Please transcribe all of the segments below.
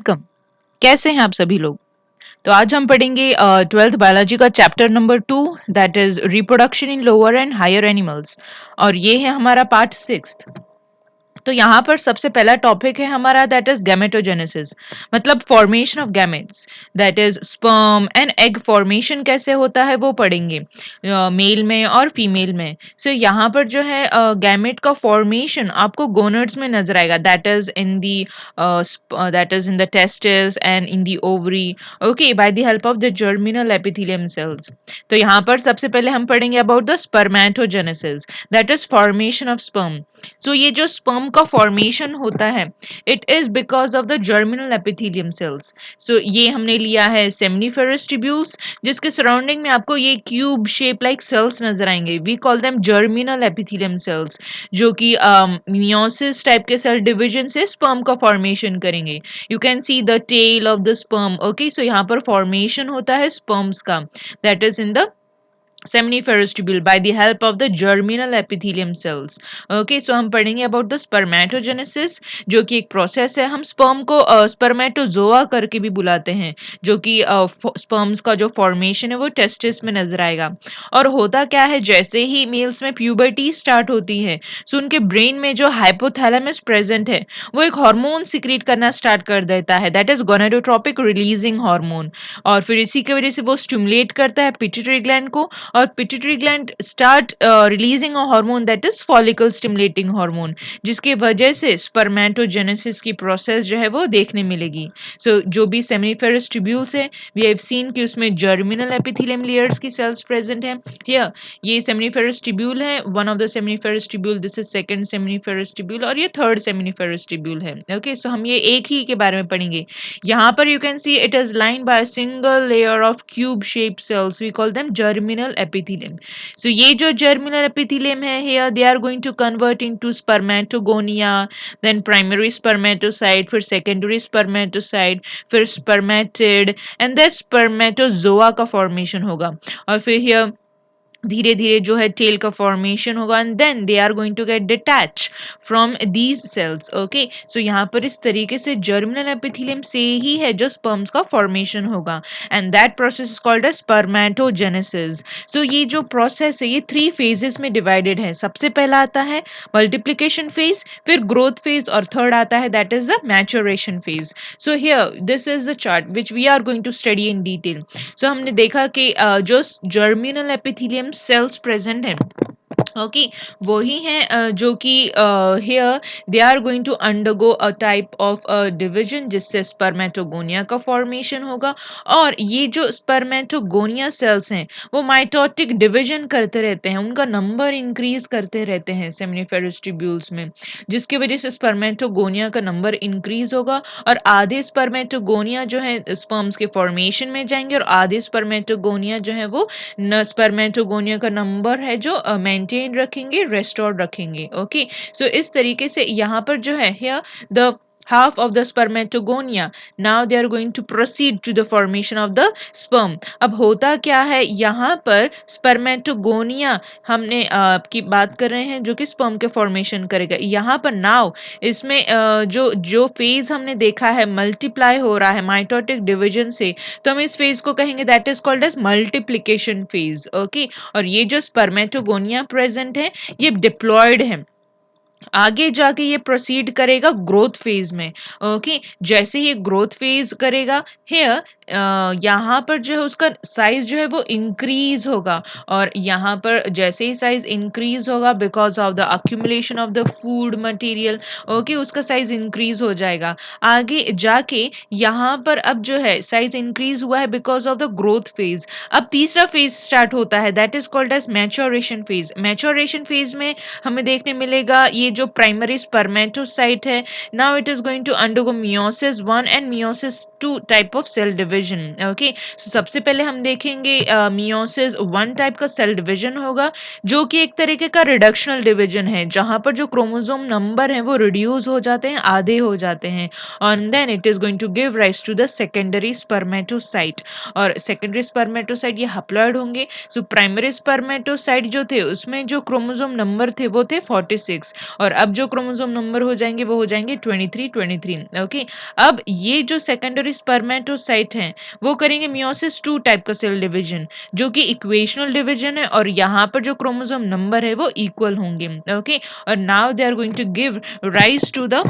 Welcome. कैसे हैं आप सभी लोग? तो आज हम पढ़ेंगे 12th बायोलॉजी का chapter number 2, that is reproduction in lower and higher animals. और ये है हमारा पार्ट 6। तो यहाँ पर सबसे पहला टॉपिक है हमारा, दैट इज गैमेटोजेनेसिस, मतलब formation of gametes, that is sperm and egg formation कैसे होता है वो पढ़ेंगे मेल में और फीमेल में। सो यहाँ पर जो है गैमेट का फॉर्मेशन आपको गोनड्स में नजर आएगा, that is in the testis and in the ovary, okay, by the help of the germinal epithelium cells. तो यहाँ पर सबसे पहले हम पढ़ेंगे about the spermatogenesis, that is formation of sperm. So ये जो स्पर्म का फॉर्मेशन होता है, it is because of the germinal epithelium cells. So ये हमने लिया है सेमनीफेरस ट्यूब्यूल्स, जिसके सराउंडिंग में आपको ये क्यूब शेप लाइक सेल्स नजर आएंगे। We call them germinal epithelium cells, जो कि मियोसिस टाइप के सेल डिवीजन से स्पर्म का फॉर्मेशन करेंगे। You can see the tail of the sperm, okay. So यहाँ पर फॉर्मेशन होता है स्पर्म्स का, that is in the seminiferous tubule by the help of the germinal epithelium cells. Okay, so हम पढ़ेंगे about the spermatogenesis, जो कि एक प्रोसेस है। हम स्पर्म को स्पर्मेटोजोआ करके भी बुलाते हैं, जो कि स्पर्म्स का जो फॉर्मेशन है वो टेस्टिस में नजर आएगा। और होता क्या है, जैसे ही मेल्स में प्यूबर्टी स्टार्ट होती है, सो उनके ब्रेन में जो हाइपोथैलेमस प्रेजेंट है वो एक हार्मोन सिक्रीट करना स्टार्ट कर देता है, that is gonadotropic releasing hormone. और फिर इसी की वजह से वो स्टिमुलेट करता है पिट्यूटरी ग्लैंड को, और pituitary gland start releasing a hormone, that is follicle stimulating hormone, जिसकी वजह से स्पर्मेटोजेनेसिस की प्रोसेस जो है वो देखने मिलेगी। सो जो भी सेमिनिफेरस ट्यूब्यूल्स है, वी हैव सीन कि उसमें जर्मिनल एपिथेलियम लेयर्स की सेल्स प्रेजेंट है। हियर ये सेमिनिफेरस ट्यूब्यूल है, one of the seminiferous tubule, this is second seminiferous tubule, और ये थर्ड सेमिनिफेरस ट्यूब्यूल है। ओके, सो हम ये एक ही के बारे में पढ़ेंगे। यहाँ पर you can see it is lined by a single layer of cube shape cells, we call them germinal epithelium. So ये जो germinal epithelium है, here they are going to convert into spermatogonia, then primary spermatocyte, फिर secondary spermatocyte, फिर spermatid, and then spermatozoa का formation होगा। और फिर here धीरे धीरे जो है टेल का फॉर्मेशन होगा, and then they are going to get detach from these cells. Okay, so यहाँ पर इस तरीके से जर्मिनल एपिथेलियम से ही है जो स्पर्म्स का फॉर्मेशन होगा, and that process is called as spermatogenesis. So ये जो प्रोसेस है ये 3 फेजेस में डिवाइडेड है। सबसे पहला आता है मल्टीप्लिकेशन फेज, फिर ग्रोथ फेज, और थर्ड आता है that is the maturation phase. So here this is the chart which we are going to study in detail. So हमने देखा कि जो जर्मिनल एपिथेलियम सेल्स प्रेजेंट है, ओके, वही है जो कि here they are going to undergo a type of division, जिससे स्पर्मेटोगोनिया का फॉर्मेशन होगा। और ये जो स्पर्मेटोगोनिया सेल्स हैं वो माइटोटिक डिवीजन करते रहते हैं, उनका नंबर इंक्रीज करते रहते हैं सेमिनिफेरस ट्यूब्यूल्स में, जिसकी वजह से स्पर्मेटोगोनिया का नंबर इंक्रीज होगा। और आधे स्पर्मेटोगोनिया जो है स्पर्म्स के फॉर्मेशन में जाएंगे, और आधे स्पर्मेटोगोनिया जो है वो स्पर्मेटोगोनिया का नंबर है जो मेंटेन रखेंगे, रेस्टोर्ड रखेंगे। ओके, सो इस तरीके से यहाँ पर जो है here the half of the spermatogonia, now they are going to proceed to the formation of the sperm। अब होता क्या है यहाँ पर, स्पर्मेटोगोनिया हमने की बात कर रहे हैं जो कि स्पर्म के फॉर्मेशन करेगा। यहाँ पर नाउ इसमें जो जो फेज हमने देखा है मल्टीप्लाई हो रहा है माइटोटिक डिवीजन से, तो हम इस फेज को कहेंगे that is called as multiplication phase. Okay, और ये जो स्पर्मेटोगोनिया प्रेजेंट है ये डिप्लॉयड है, आगे जाके ये प्रोसीड करेगा ग्रोथ फेज में। ओके, जैसे ही ग्रोथ फेज करेगा, हियर यहाँ पर जो है उसका साइज जो है वो इंक्रीज होगा, और यहाँ पर जैसे ही साइज इंक्रीज होगा because of the accumulation of the food material, okay, उसका साइज इंक्रीज हो जाएगा। आगे जाके यहाँ पर अब जो है साइज इंक्रीज हुआ है because of the growth phase. अब तीसरा फेज स्टार्ट होता है, that is called as maturation phase. Maturation phase में हमें देखने मिलेगा ये जो प्राइमरी स्पर्मेटोसाइट है, now it is going to undergo meiosis 1 and meiosis 2 type of cell division. Division. Okay, सबसे पहले हम देखेंगे मियोसिस वन टाइप का सेल डिवीजन होगा, जो कि एक तरीके का रिडक्शनल डिवीजन है, जहां पर जो क्रोमोसोम नंबर है वो रिड्यूस हो जाते हैं, आधे हो जाते हैं, and then it is going to give rise to the secondary spermatocyte। और सेकेंडरी स्पर्मेटोसाइट ये हप्लॉइड होंगे। सो प्राइमरी स्पर्मेटोसाइट जो थे उसमें जो क्रोमोसोम नंबर थे वो थे 46, और अब जो क्रोमोसोम नंबर हो जाएंगे वो हो जाएंगे 23। ओके, अब ये जो सेकेंडरी स्पर्मेटोसाइट हैं वो करेंगे मियोसिस टू टाइप का सेल डिवीजन, जो कि इक्वेशनल डिवीजन है, और यहाँ पर जो क्रोमोसोम नंबर है वो इक्वल होंगे। ओके, और now they are going to give rise to the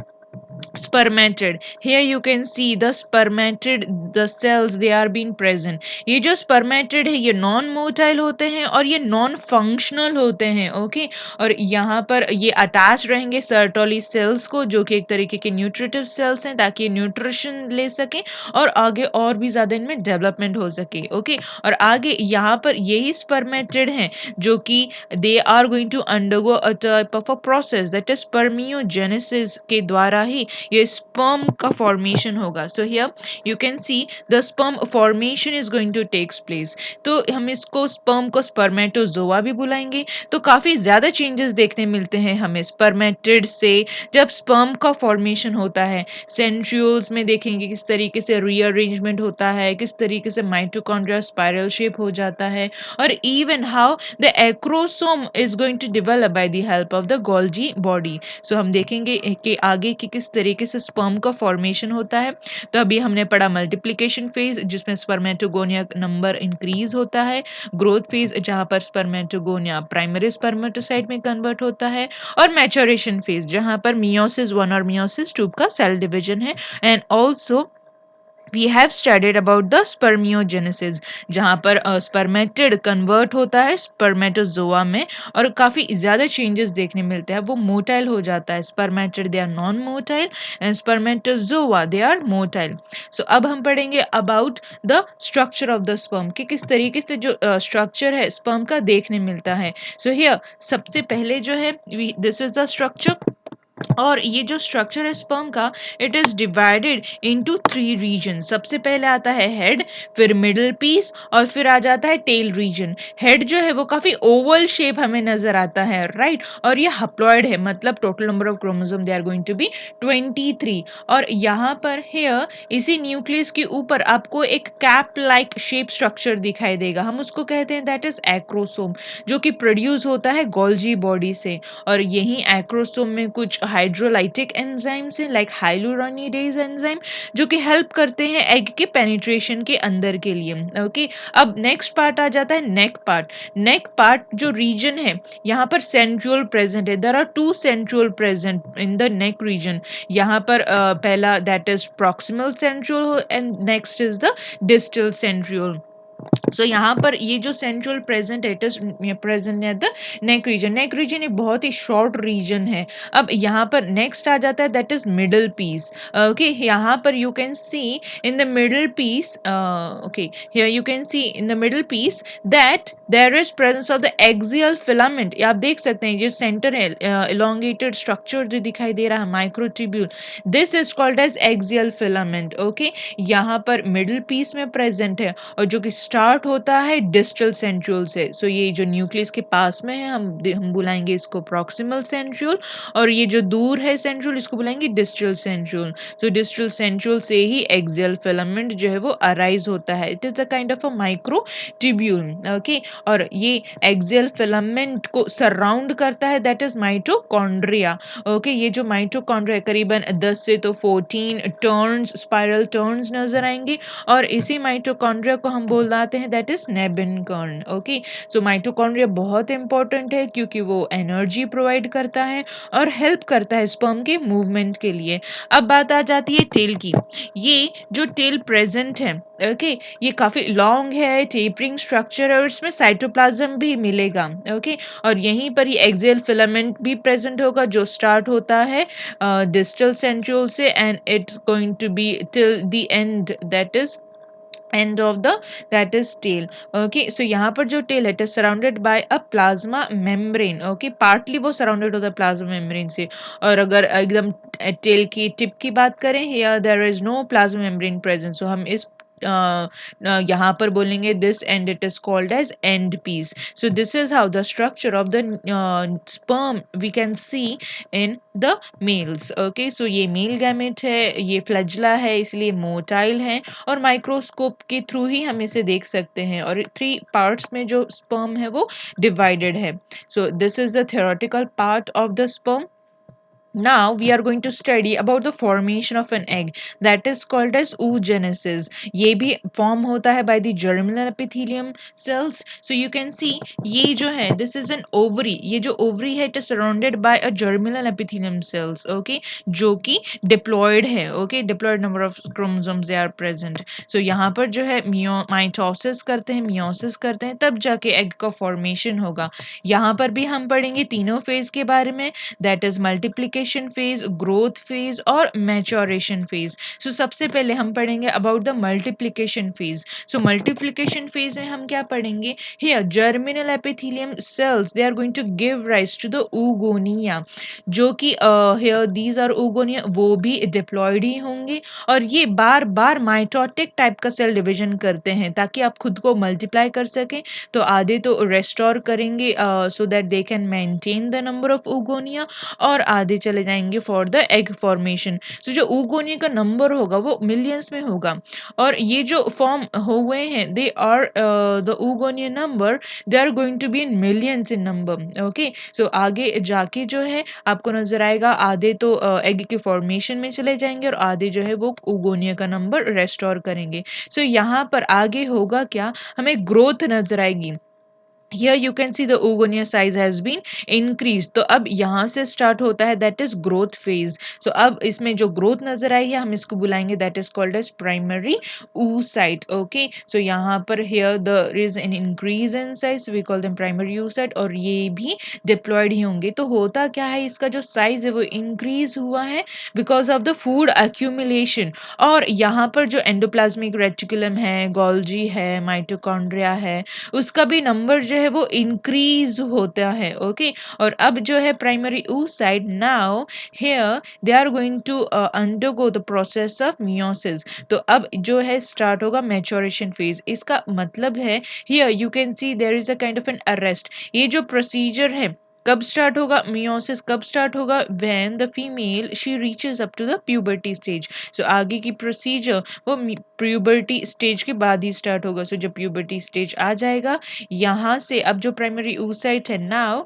spermatid। Here you can see the spermatid, the cells they are being present। ये जो spermatid है ये नॉन मोटाइल होते हैं और ये नॉन फंक्शनल होते हैं। ओके, और यहाँ पर ये अटैच रहेंगे सर्टोली सेल्स को, जो कि एक तरीके के न्यूट्रिटिव सेल्स हैं, ताकि न्यूट्रिशन ले सके और आगे और भी ज्यादा इनमें डेवलपमेंट हो सके। ओके, और आगे यहाँ पर यही spermatid हैं जो कि they are going to undergo a type of a process, that is spermiogenesis के द्वारा ही ये स्पर्म का फॉर्मेशन होगा। So here you can see the sperm formation is going to takes place. तो हम इसको स्पर्म को स्पर्मेटोजोआ भी बुलाएंगे। तो काफी ज्यादा चेंजेस देखने मिलते हैं हमें स्पर्मेटिड से जब स्पर्म का फॉर्मेशन होता है। सेंट्रियोल्स में देखेंगे किस तरीके से रीअरेंजमेंट होता है, किस तरीके से माइटोकॉन्ड्रिया स्पाइरल शेप हो जाता है, और even how the acrosome is going to develop by the help of the Golgi body. So हम देखेंगे कि आगे की किस तरीके से स्पर्म का फॉर्मेशन होता है। तो अभी हमने पढ़ा मल्टीप्लिकेशन फेज, जिसमें स्पर्मेटोगोनिया नंबर इंक्रीज होता है, ग्रोथ फेज जहां पर स्पर्मेटोगोनिया प्राइमरी स्पर्मेटोसाइट में कन्वर्ट होता है, और मैच्योरेशन फेज जहां पर मियोसिस वन और मियोसिस टू का सेल डिवीजन है। And also we have studied about the spermiogenesis, जहां पर spermatid कन्वर्ट होता है स्पर्मेटोजोआ में, और काफी ज्यादा चेंजेस देखने मिलते हैं। वो मोटाइल हो जाता है, spermatid they are non motile and spermatozoa they are motile. So अब हम पढ़ेंगे about the structure of the sperm, कि किस तरीके से जो स्ट्रक्चर है स्पर्म का देखने मिलता है। सो हियर सबसे पहले जो है दिस इज द स्ट्रक्चर, और ये जो स्ट्रक्चर है स्पर्म का, it is divided into 3 region. सबसे पहले आता है हेड, फिर मिडिल पीस, और फिर आ जाता है टेल रीजन। हेड जो है वो काफी ओवल शेप हमें नजर आता है, राइट, और ये हप्लॉइड है, मतलब total number of chromosome they are going to be 23। और यहाँ पर हेयर इसी न्यूक्लियस के ऊपर आपको एक कैप लाइक शेप स्ट्रक्चर दिखाई देगा, हम उसको कहते हैं दैट इज एक्रोसोम, जो कि प्रोड्यूस होता है गोल्जी बॉडी से। और यही एक्रोसोम में कुछ हाइड्रोलाइटिक एंजाइम्स हैं लाइक हाइलुरोनिडेज एंजाइम, जो कि हेल्प करते हैं एग के पेनिट्रेशन के अंदर के लिए। ओके, अब नेक्स्ट पार्ट आ जाता है नेक पार्ट। नेक पार्ट जो रीजन है यहाँ पर सेंट्रियोल प्रेजेंट है, there are 2 centriole present in the neck region. यहाँ पर पहला that is proximal centriole and next is the distal centriole. So यहाँ पर ये जो सेंट्रल प्रेजेंट है present at the neck region. Neck region एक बहुत ही शॉर्ट रीजन है। अब यहाँ पर नेक्स्ट आ जाता है that is middle piece. Okay, यहाँ पर you can see in the middle piece, okay here you can see in the middle piece that there is presence of the axial filament. आप देख सकते हैं जो सेंटर है इलोंगेटेड स्ट्रक्चर जो दिखाई दे रहा है microtubule, this is called as axial filament. Okay, यहाँ पर मिडल पीस में प्रेजेंट है, और जो कि स्टार्ट होता है डिस्टल सेंट्रियोल से। सो ये जो न्यूक्लियस के पास में है हम बुलाएंगे इसको प्रॉक्सिमल सेंट्रियोल, और ये जो दूर है सेंट्रियोल इसको बुलाएंगे डिस्टल सेंट्रियोल। सो डिस्टल सेंट्रियोल से ही एक्सियल फिलामेंट जो है वो अराइज होता है। It is a kind of a micro tubule. Okay, और ये एक्सियल फिलामेंट को सराउंड करता है दैट इज माइटोकॉन्ड्रिया। ओके, ये जो माइटोकॉन्ड्रिया करीबन 10 से तो 14 टर्न्स, स्पाइरल टर्न्स नजर आएंगे, और इसी माइटोकॉन्ड्रिया को हम बोलते हैं that is Nebenkern. Okay, so mitochondria बहुत इंपॉर्टेंट है क्योंकि वो एनर्जी प्रोवाइड करता है और हेल्प करता है स्पर्म के मूवमेंट के लिए। अब बात आ जाती है टेल की। ये जो टेल प्रेजेंट है, ओके, ये काफी लॉन्ग है, टेपरिंग स्ट्रक्चर है, और इसमें साइटोप्लाज्म भी मिलेगा। ओके, और यहीं पर ही एक्सियल फिलामेंट भी प्रेजेंट होगा जो स्टार्ट होता है डिस्टल सेंट्रियोल से, and it's going to be till the end that is end of the that is tail. Okay, so यहाँ पर जो tail है it is surrounded by a plasma membrane. Okay, partly वो surrounded होता है plasma membrane से, और अगर एकदम tail की टिप की बात करें here there is no plasma membrane present, so हम इस यहाँ पर बोलेंगे this and it is called as end piece. So this is how the structure of the sperm we can see in the males. Okay, so ये male gamete है, ये flagella है, इसलिए मोटाइल है और माइक्रोस्कोप के थ्रू ही हम इसे देख सकते हैं और 3 पार्ट्स में जो स्पर्म है वो डिवाइडेड है. सो this is the theoretical part of the sperm. Now we are going to study about the formation of an egg that is called as oogenesis. ये भी form होता है by the germinal epithelium cells. So you can see ये जो है this is an ovary. ये जो ovary है it is surrounded by a germinal epithelium cells. Okay, जो कि diploid है. Okay, diploid number of chromosomes they are present. So यहाँ पर जो है mitosis करते हैं, meiosis करते हैं, तब जाके egg का formation होगा. यहाँ पर भी हम पढ़ेंगे तीनों phase के बारे में, that is multiplication phase, growth phase और मैच्योरेशन फेज. सो सबसे पहले हम पढ़ेंगे about the multiplication phase. So multiplication phase में हम क्या पढ़ेंगे? Here germinal epithelium cells they are going to give rise to the oogonia, जो कि हियर दीज आर oogonia, वो भी डिप्लॉयड ही होंगे और ये बार बार माइटोटिक टाइप का सेल डिवीजन करते हैं ताकि आप खुद को मल्टीप्लाई कर सकें. तो आधे तो रेस्टोर करेंगे so that they can maintain the number of oogonia और आधे चले जाएंगे फॉर द एग फॉर्मेशन. सो जो oogonia का नंबर होगा वो मिलियंस में होगा और ये जो फॉर्म हुए हैं they are the oogonia number they are going to be in millions in number. Okay, so आगे जाके जो है आपको नजर आएगा आधे तो एग के फॉर्मेशन में चले जाएंगे और आधे जो है वो oogonia का नंबर रेस्टोर करेंगे. सो यहाँ पर आगे होगा क्या, हमें ग्रोथ नजर आएगी. Here you can see the oogonia size has been increased. तो अब यहाँ से स्टार्ट होता है that is growth phase. So अब इसमें जो growth नजर आई है हम इसको बुलाएंगे that is called as primary oocyte. Okay, so यहाँ पर here there is an increase in size, we call them primary oocyte और ये भी diploid ही होंगे. तो होता क्या है, इसका जो size है वो increase हुआ है because of the food accumulation. और यहाँ पर जो endoplasmic reticulum है, Golgi है, mitochondria है, उसका भी नंबर जो है वो इंक्रीज होता है. ओके, और अब जो है primary oocyte now here they are going to undergo the process of meiosis. तो अब जो है स्टार्ट होगा मैच्योरेशन फेज. इसका मतलब है here you can see there is a kind of an arrest. ये जो प्रोसीजर है कब स्टार्ट होगा, मियोसिस कब स्टार्ट होगा, when the female she reaches up to the puberty stage. So आगे की प्रोसीजर वो प्यूबर्टी स्टेज के बाद ही स्टार्ट होगा. सो जब प्यूबर्टी स्टेज आ जाएगा यहाँ से अब जो प्राइमरी oocyte है now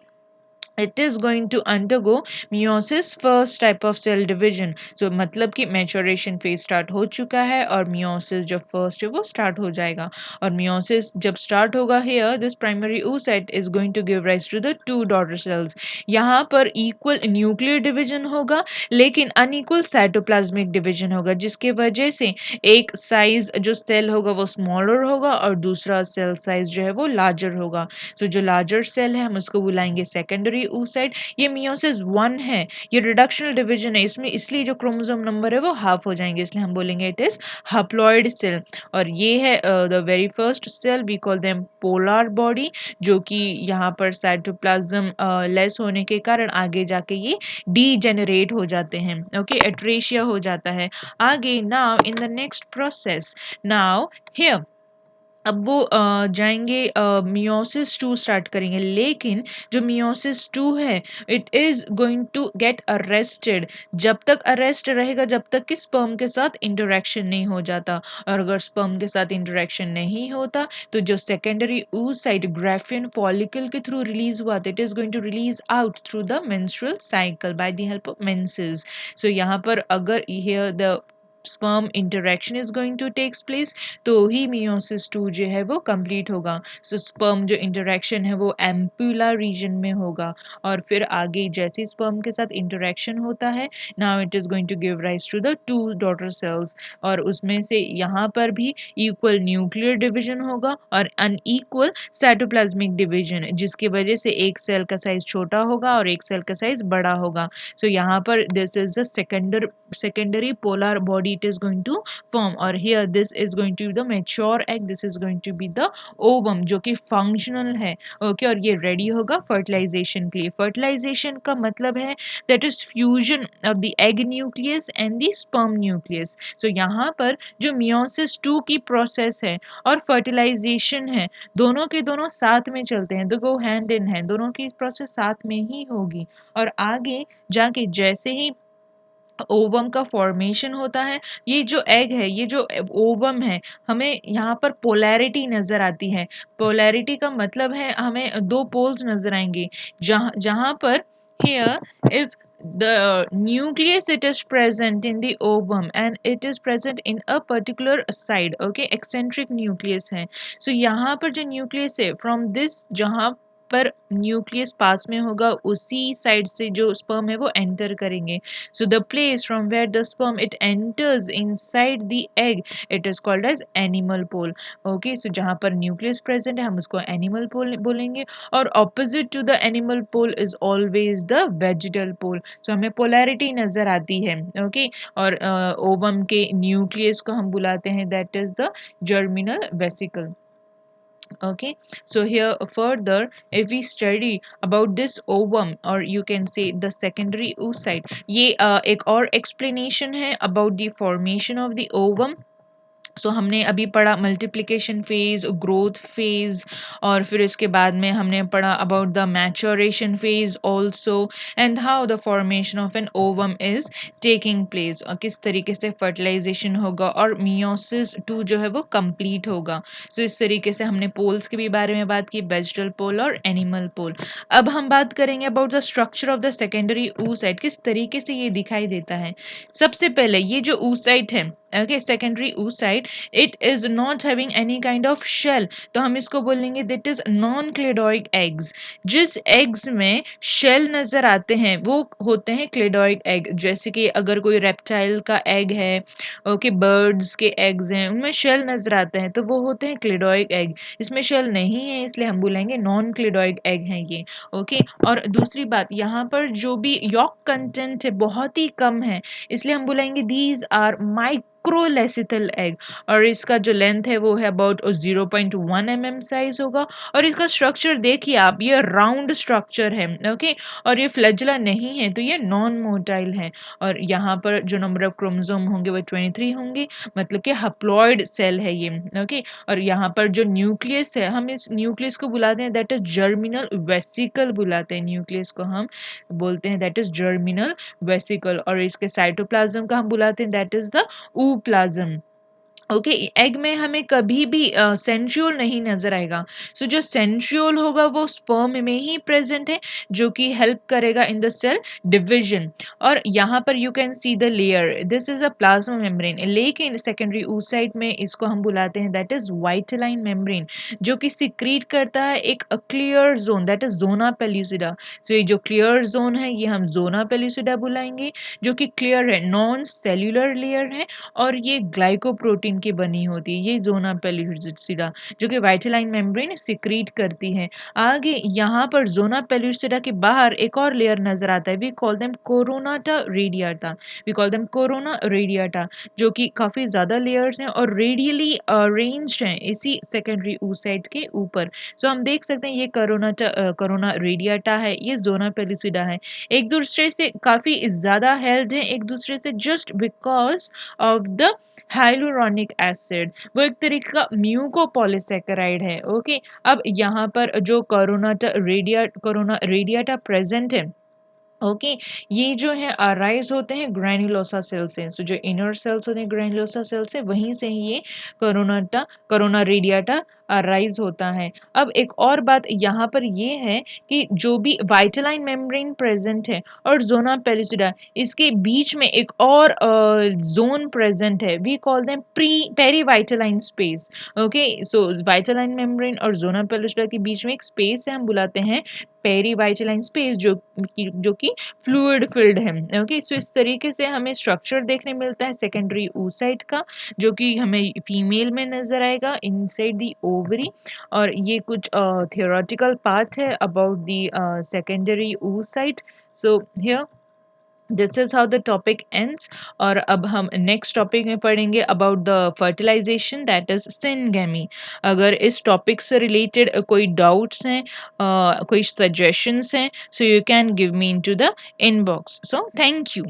it is going to undergo meiosis first type of cell division. So मतलब कि maturation phase start हो चुका है और meiosis जो first है वो start हो जाएगा और meiosis जब start होगा here this primary oocyte is going to give rise to the two daughter cells. यहाँ पर equal nuclear division होगा लेकिन unequal cytoplasmic division होगा जिसके वजह से एक size जो cell होगा वो smaller होगा और दूसरा cell size जो है वो larger होगा. So जो larger cell है हम उसको बुलाएंगे secondary oocyte. ये meiosis 1 है, ये reductional division है, इसमें इसलिए जो क्रोमोसोम नंबर है वो हाफ हो जाएंगे इसलिए हम बोलेंगे it is haploid cell. और ये है the very first cell we call them polar body जो कि यहाँ पर साइटोप्लाज्म लेस होने के कारण आगे जाके ये डीजेनरेट हो जाते हैं. ओके, एट्रेशिया हो जाता है आगे. Now in the next process now here अब वो जाएंगे मियोसिस 2 स्टार्ट करेंगे लेकिन जो मियोसिस 2 है it is going to get arrested. जब तक अरेस्ट रहेगा जब तक कि स्पर्म के साथ इंटरेक्शन नहीं हो जाता और अगर स्पर्म के साथ इंटरेक्शन नहीं होता तो जो सेकेंडरी oocyte ग्राफियन फॉलिकल के थ्रू रिलीज हुआ it is going to release out through the menstrual cycle by the help of menses. So यहाँ पर अगर here the sperm interaction is going to takes place तो ही meiosis 2 जो है वो complete होगा. so sperm जो interaction है वो ampulla region में होगा और फिर आगे जैसे sperm के साथ interaction होता है now it is going to give rise to the two daughter cells और उसमें से यहाँ पर भी equal nuclear division होगा और unequal cytoplasmic division जिसकी वजह से एक सेल का साइज छोटा होगा और एक सेल का साइज बड़ा होगा. so यहाँ पर this is the secondary polar body it is going to form, or here this is going to be the mature egg, this is going to be the ovum जो कि functional है. Okay और ये ready होगा fertilisation के लिए. Fertilisation का मतलब है that is fusion of the egg nucleus and the sperm nucleus. So यहाँ पर जो मियोसिस 2 की प्रोसेस है और फर्टिलाइजेशन है, दोनों के दोनों साथ में चलते हैं, दो गो हैंड इन हैंड, दोनों की प्रोसेस साथ में ही होगी. और आगे जाके जैसे ही ओवम का फॉर्मेशन होता है, ये जो एग है, ये जो ओवम है, हमें यहाँ पर पोलैरिटी नजर आती है. पोलैरिटी का मतलब है हमें दो पोल्स नजर आएंगे, जहाँ जहाँ पर here if the nucleus it is present in the ovum and it is present in a particular side, okay, eccentric nucleus है. so यहाँ पर जो nucleus है from this जहाँ पर न्यूक्लियस पास में होगा उसी साइड से जो स्पर्म है वो एंटर करेंगे. So the place from where the sperm it enters inside the egg it is called as animal pole. Okay so जहाँ पर न्यूक्लियस प्रेजेंट है हम उसको एनिमल पोल बोलेंगे, और opposite to the animal pole is always the vegetal pole. So हमें polarity नजर आती है. ओके और ओवम के न्यूक्लियस को हम बुलाते हैं that is the germinal vesicle. Okay, so here further if we study about this ovum or you can say the secondary oocyte, ये एक और explanation है about the formation of the ovum. सो हमने अभी पढ़ा मल्टीप्लिकेशन फेज, ग्रोथ फेज, और फिर इसके बाद में हमने पढ़ा about the maturation phase also, and how the formation of an ovum is taking place, और किस तरीके से फर्टिलाइजेशन होगा और मियोसिस 2 जो है वो कंप्लीट होगा. सो इस तरीके से हमने पोल्स के भी बारे में बात की, वेजिटल पोल और एनिमल पोल. अब हम बात करेंगे about the structure of the secondary oocyte, किस तरीके से ये दिखाई देता है. सबसे पहले ये जो oocyte है, okay, secondary oocyte, it is not having any kind of shell, तो हम इसको बोलेंगे that is non-cladoid eggs. जिस eggs में shell नजर आते हैं वो होते हैं cladoid egg. जैसे कि अगर कोई reptile का egg है, okay, birds के eggs हैं, उनमें shell नजर आते हैं तो वो होते हैं cladoid egg. इसमें shell नहीं है इसलिए हम बोलेंगे non-cladoid egg हैं ये. okay, और दूसरी बात यहाँ पर जो भी yolk content है बहुत ही कम है, इसलिए हम बोलेंगे these are माइक्रोलेसिथल एग, और इसका जो लेंथ है वो है अबाउट 0.1 mm साइज होगा. और इसका स्ट्रक्चर देखिए आप, ये राउंड स्ट्रक्चर है. ओके और ये फ्लैजुला नहीं है तो ये नॉन मोटाइल है. और यहाँ पर जो नंबर ऑफ क्रोमोसोम होंगे वो 23 होंगे, मतलब कि हप्लॉइड सेल है ये. ओके और यहाँ पर जो न्यूक्लियस है, हम इस न्यूक्लियस को बुलाते हैं दैट इज जर्मिनल वेसिकल बुलाते हैं. न्यूक्लियस को हम बोलते हैं दैट इज जर्मिनल वेसिकल, और इसके साइटोप्लाज्म का हम बुलाते हैं that is the ooplasm. Okay egg में हमें कभी भी सेंट्रियोल नहीं नजर आएगा. सो जो सेंट्रियोल होगा वो स्पर्म में ही प्रेजेंट है जो कि हेल्प करेगा इन द सेल डिवीजन. और यहाँ पर you can see the layer, this is a plasma membrane, लेकिन सेकेंडरी oocyte में इसको हम बुलाते हैं दैट इज वाइटलाइन मेम्ब्रेन, जो कि सिक्रीट करता है एक clear zone that is zona pellucida. So ये जो क्लियर जोन है ये हम जोना पेल्यूसिडा बुलाएंगे, जो कि क्लियर है, नॉन सेल्यूलर लेयर है, और ये ग्लाइकोप्रोटीन की बनी होती है. ये जोना पेल्यूसिडा जो कि वाइटलाइन मेम्ब्रेन सिक्रीट करती है. आगे यहाँ पर जोना पेल्यूसिडा के बाहर एक और लेयर नजर आता है, we call them coronata radiata, we call them corona radiata, जो कि काफी ज्यादा लेयर्स हैं और रेडियली अरेंज्ड हैं इसी सेकेंडरी oocyte के ऊपर. सो हम देख सकते हैं ये कोरोना रेडियाटा है, ये जोना पेल्यूसिडा है, एक दूसरे से काफी ज्यादा हेल्ड है एक दूसरे से just because of the hyaluronic acid. वो एक तरीके का म्यूकोपॉलीसेकेराइड है. ओके अब यहाँ पर जो कोरोना रेडियाटा प्रेजेंट है, ओके ये जो है अराइज होते हैं ग्रैन्युलोसा सेल से. सो जो इनर सेल्स होते हैं ग्रैन्युलोसा सेल से, वहीं से ही ये कोरोना रेडियाटा अराइज होता है. अब एक और बात यहाँ पर ये है कि जो भी वाइटलाइन मेम्ब्रेन प्रेजेंट है और जोना पेल्यूसिडा, इसके बीच में एक और जोन प्रेजेंट है, we call them perivitelline space. Okay so vitelline membrane और जोना पेल्यूसिडा के बीच में एक स्पेस है, हम बुलाते हैं पेरी वाइटलाइन स्पेस, जो कि फ्लूइड फिल्ड है. ओके सो इस तरीके से हमें स्ट्रक्चर देखने मिलता है सेकेंडरी oocyte का, जो कि हमें फीमेल में नजर आएगा इनसाइड द ओवरी. और ये कुछ थियोरेटिकल पार्ट है about the secondary oocyte. So here this is how the topic ends. और अब हम नेक्स्ट टॉपिक में पढ़ेंगे about the fertilization that is syngamy. अगर इस टॉपिक से रिलेटेड कोई डाउट्स हैं, कोई सजेशंस हैं, so you can give me into the inbox. So thank you.